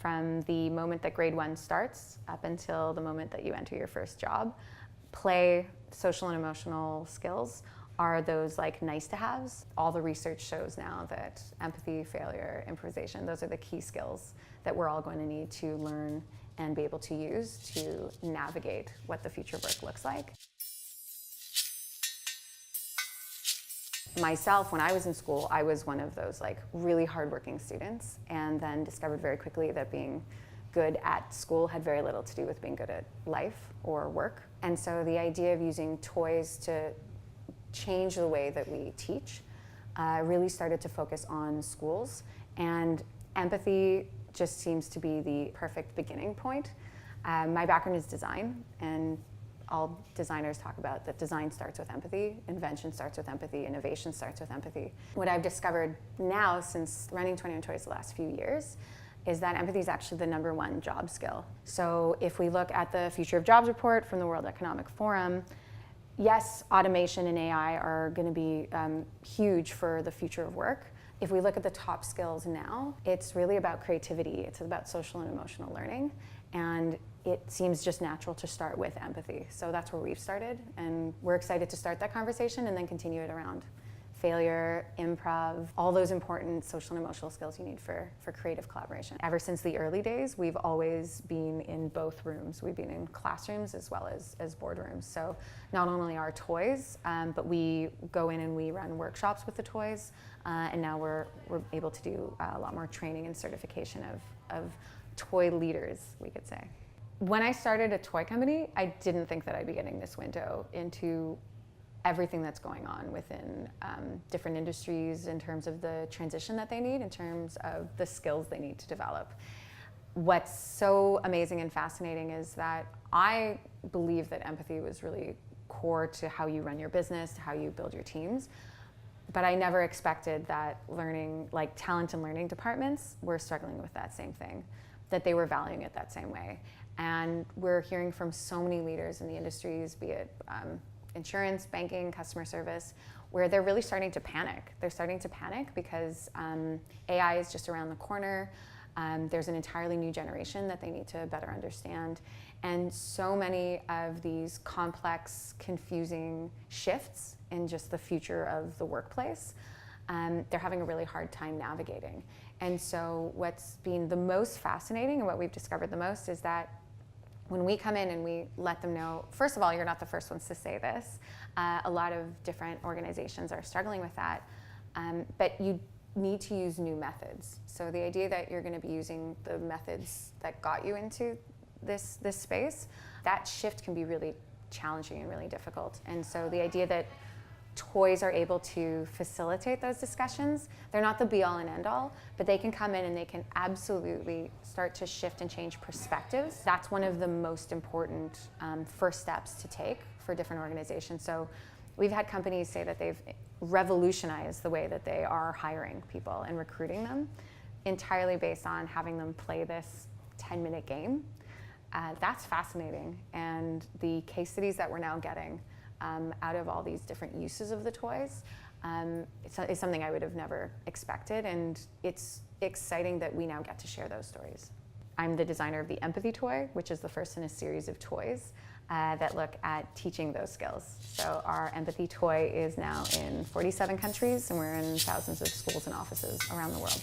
from the moment that grade 1 starts up until the moment that you enter your first job. Play, social and emotional skills are those like nice to haves. All the research shows now that empathy, failure, improvisation, those are the key skills that we're all going to need to learn and be able to use to navigate what the future work looks like. Myself, when I was in school, I was one of those like really hardworking students, and then discovered very quickly that being good at school had very little to do with being good at life or work. And so the idea of using toys to change the way that we teach really started to focus on schools, and empathy just seems to be the perfect beginning point. My background is design, and all designers talk about that design starts with empathy, invention starts with empathy, innovation starts with empathy. What I've discovered now since running 21 Toys the last few years is that empathy is actually the #1 job skill. So if we look at the Future of Jobs report from the World Economic Forum, yes, automation and AI are going to be huge for the future of work. If we look at the top skills now, it's really about creativity. It's about social and emotional learning. And it seems just natural to start with empathy. So that's where we've started. And we're excited to start that conversation and then continue it around failure, improv, all those important social and emotional skills you need for creative collaboration. Ever since the early days, we've always been in both rooms. We've been in classrooms as well as boardrooms. So not only our toys, but we go in and we run workshops with the toys. And now we're able to do a lot more training and certification of toy leaders, we could say. When I started a toy company, I didn't think that I'd be getting this window into everything that's going on within different industries in terms of the transition that they need, in terms of the skills they need to develop. What's so amazing and fascinating is that I believe that empathy was really core to how you run your business, to how you build your teams. But I never expected that learning, like talent and learning departments, were struggling with that same thing, that they were valuing it that same way. And we're hearing from so many leaders in the industries, be it insurance, banking, customer service, where they're really starting to panic. They're starting to panic because AI is just around the corner. There's an entirely new generation that they need to better understand. And so many of these complex, confusing shifts in just the future of the workplace, they're having a really hard time navigating. And so what's been the most fascinating and what we've discovered the most is that when we come in and we let them know, first of all, you're not the first ones to say this. A lot of different organizations are struggling with that, but you need to use new methods. So the idea that you're going to be using the methods that got you into this space, that shift can be really challenging and really difficult. And so the idea that toys are able to facilitate those discussions, they're not the be-all and end-all, but they can come in and they can absolutely start to shift and change perspectives. That's one of the most important first steps to take for different organizations. So we've had companies say that they've revolutionized the way that they are hiring people and recruiting them, entirely based on having them play this 10-minute game. That's fascinating. And the case studies that we're now getting out of all these different uses of the toys, it's something I would have never expected, and it's exciting that we now get to share those stories. I'm the designer of the Empathy toy, which is the first in a series of toys that look at teaching those skills. So our Empathy toy is now in 47 countries, and we're in thousands of schools and offices around the world.